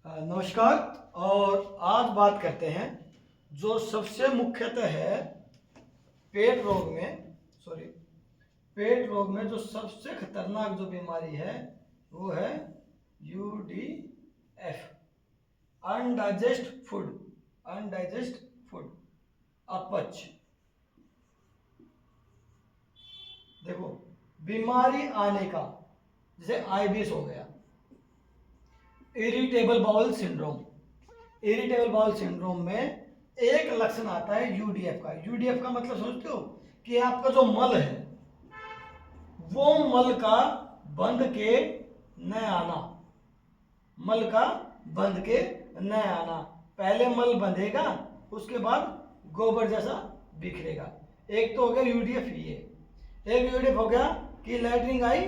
नमस्कार। और आज बात करते हैं जो सबसे मुख्यतः है पेट रोग में पेट रोग में जो सबसे खतरनाक जो बीमारी है वो है UDF, अनडाइजेस्ट फूड, अपच। देखो, बीमारी आने का जैसे IBS हो गया, इरिटेबल बाउल सिंड्रोम में एक लक्षण आता है UDF का। UDF का मतलब समझते हो कि आपका जो मल है वो मल का बंध के न आना, पहले मल बंधेगा, उसके बाद गोबर जैसा बिखरेगा। एक तो हो गया UDF ये। एक UDF हो गया कि लैट्रिन आई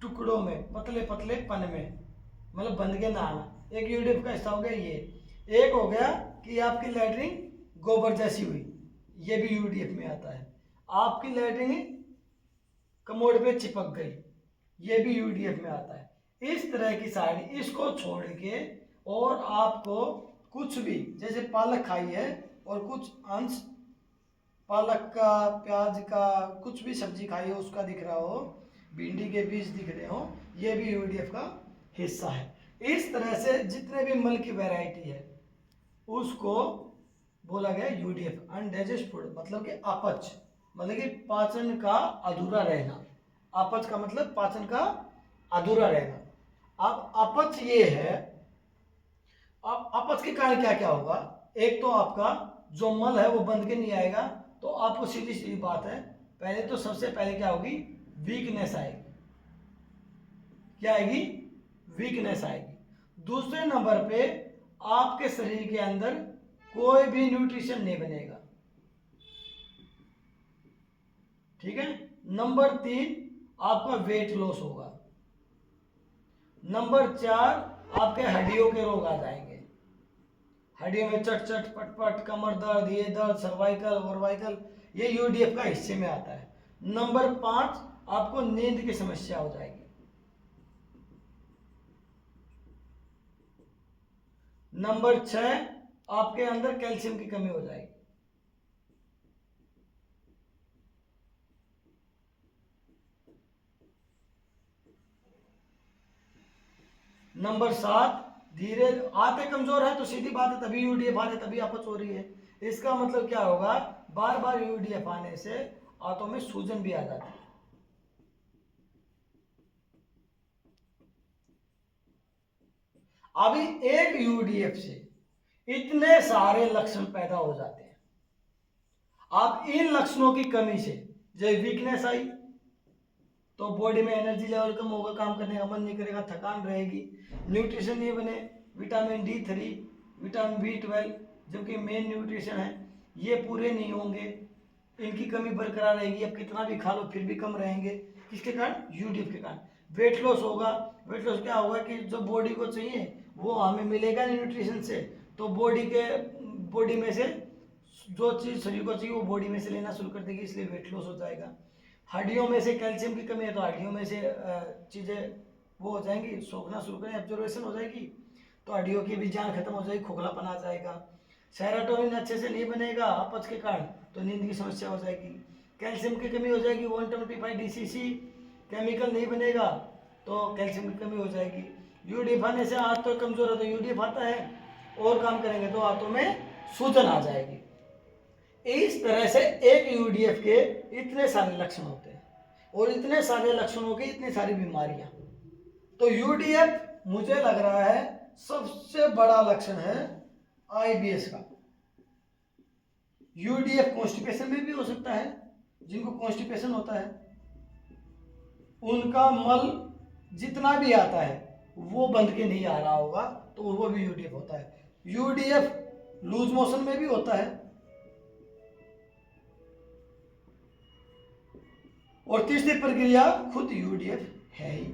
टुकड़ों में, पतले पतले पन में, मतलब बंध के ना आना। एक UDF का हिस्सा हो गया ये। एक हो गया कि आपकी लैट्रिन गोबर जैसी हुई, ये भी UDF में आता है। आपकी लैट्रिन कमोड पे चिपक गई, ये भी UDF में आता है। इस तरह की साइड इसको छोड़ के और आपको कुछ भी, जैसे पालक खाई है और कुछ अंश पालक का, प्याज का, कुछ भी सब्जी खाई है उसका दिख रहा हो, भिंडी के बीज दिख रहे हो, ये भी UDF का हिस्सा है। इस तरह से जितने भी मल की वैरायटी है उसको बोला गया UDF, अनडाइजेस्ट फूड, मतलब कि अपच, मतलब कि पाचन का अधूरा रहना। अपच का मतलब पाचन का अधूरा रहना। अब अपच ये है, अब अपच के कारण क्या क्या होगा। एक तो आपका जो मल है वो बंध के नहीं आएगा, तो आपको सीधी सीधी बात है, पहले तो सबसे पहले क्या होगी, वीकनेस आएगी। क्या आएगी? वीकनेस आएगी। दूसरे नंबर पे आपके शरीर के अंदर कोई भी न्यूट्रिशन नहीं बनेगा, ठीक है। नंबर 3, आपका वेट लॉस होगा। नंबर 4, आपके हड्डियों के रोग आ जाएंगे, हड्डियों में चट चट पट, कमर दर्द, ये दर्द, सर्वाइकल वर्वाइकल, ये UDF का हिस्से में आता है। नंबर 5, आपको नींद की समस्या हो जाएगी। नंबर 6, आपके अंदर कैल्शियम की कमी हो जाएगी। नंबर 7, धीरे आते कमजोर है तो सीधी बात है तभी UDF आ रही है, तभी अपच हो रही है। इसका मतलब क्या होगा, बार बार UDF आने से आंतों में सूजन भी आ जाती है। अभी एक UDF से इतने सारे लक्षण पैदा हो जाते हैं। अब इन लक्षणों की कमी से जब वीकनेस आई तो बॉडी में एनर्जी लेवल कम होगा, काम करने का मन नहीं करेगा, थकान रहेगी, न्यूट्रिशन नहीं बने, विटामिन D3, विटामिन B12 जो कि मेन न्यूट्रिशन है, ये पूरे नहीं होंगे, इनकी कमी बरकरार रहेगी। अब कितना भी खा लो फिर भी कम रहेंगे, किसके कारण? UDF के कारण। वेट लॉस होगा। वेट लॉस क्या होगा कि जो बॉडी को चाहिए वो हमें मिलेगा नहीं न्यूट्रिशन से, तो बॉडी में से जो चीज़ शरीर को चाहिए वो बॉडी में से लेना शुरू कर देगी, इसलिए वेट लॉस हो जाएगा। हड्डियों में से कैल्शियम की कमी है तो हड्डियों में से चीज़ें वो हो जाएंगी, सोखना शुरू करें, ऑब्जर्वेशन हो जाएगी, तो हड्डियों की भी जान खत्म हो जाएगी, खोखलापन आ जाएगा। सेरोटोनिन अच्छे से नहीं बनेगा अपच के कारण, तो नींद की समस्या हो जाएगी। कैल्शियम की कमी हो जाएगी, 125 DCC केमिकल नहीं बनेगा तो कैल्शियम की कमी हो जाएगी। UDF आने से हाथ तो कमजोर है, तो UDF आता है और काम करेंगे तो हाथों में सूजन आ जाएगी। इस तरह से एक UDF के इतने सारे लक्षण होते हैं और इतने सारे लक्षणों की इतनी सारी बीमारियां। तो UDF मुझे लग रहा है सबसे बड़ा लक्षण है IBS का। UDF कॉन्स्टिपेशन में भी हो सकता है, जिनको कॉन्स्टिपेशन होता है उनका मल जितना भी आता है वो बंध के नहीं आ रहा होगा, तो वो भी UDF होता है। UDF लूज मोशन में भी होता है। और तीसरी प्रक्रिया खुद UDF है ही।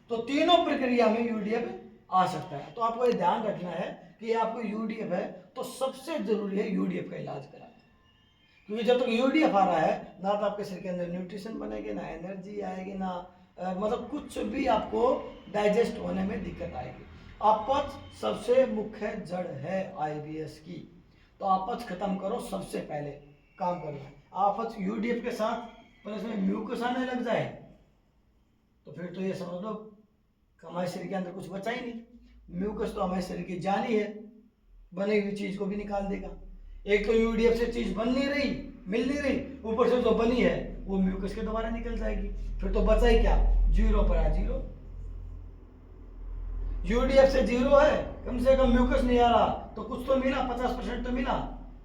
तो तीनों प्रक्रिया में UDF आ सकता है। तो आपको ये ध्यान रखना है कि आपको UDF है तो सबसे जरूरी है UDF का इलाज कराना, क्योंकि जब तक UDF आ रहा है ना तो आपके शरीर के अंदर न्यूट्रिशन बनेगी, ना एनर्जी आएगी, ना मतलब कुछ भी आपको डाइजेस्ट होने में दिक्कत आएगी। अपच सबसे मुख्य जड़ है IBS की, तो अपच खत्म करो, सबसे पहले काम करना है। अपच यूडीएफ के साथ प्लस में म्यूकस आने लग जाए तो फिर तो ये समझ लो हमारे शरीर के अंदर कुछ बचा ही नहीं। म्यूकस तो हमारे शरीर की जान ही है, बनी हुई चीज को भी निकाल देगा। एक तो यूडीएफ से चीज बन नहीं रही, मिल नहीं रही, ऊपर से जो बनी है वो म्यूकस के द्वारा निकल जाएगी, फिर तो बचा ही क्या, जीरो पर आ जीरो। यूडीएफ से जीरो है, कम से कम म्यूकस नहीं आ रहा तो कुछ तो मिला, 50% तो मिला,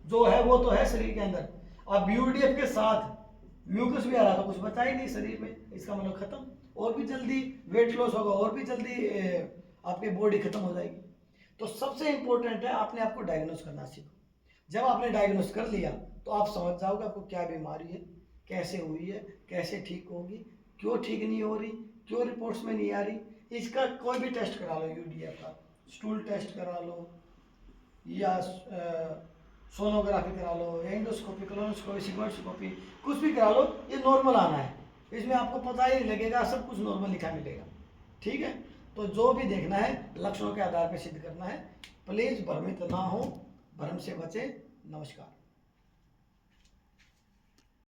जो है वो तो है शरीर के अंदर। अब यूडीएफ के साथ म्यूकस भी आ रहा तो कुछ बचा ही नहीं शरीर में, इसका मतलब खत्म, और भी जल्दी वेट लॉस होगा, और भी जल्दी आपकी बॉडी खत्म हो जाएगी। तो सबसे इंपॉर्टेंट है आपने आपको डायग्नोस करना सीखो। जब आपने डायग्नोस कर लिया तो आप समझ जाओगे आपको क्या बीमारी है, कैसे हुई है, कैसे ठीक होगी, क्यों ठीक नहीं हो रही, क्यों रिपोर्ट्स में नहीं आ रही। इसका कोई भी टेस्ट करा लो, यूडीएफ का स्टूल टेस्ट करा लो, या सोनोग्राफी करा लो, या एंडोस्कोपी, कोलोनोस्कोपी, सिग्मोइडोस्कोपी, कुछ भी करा लो, ये नॉर्मल आना है, इसमें आपको पता ही नहीं लगेगा, सब कुछ नॉर्मल लिखा मिलेगा। ठीक है, तो जो भी देखना है लक्षणों के आधार पर सिद्ध करना है। प्लीज भ्रमित ना हो, भ्रम से बचे। नमस्कार।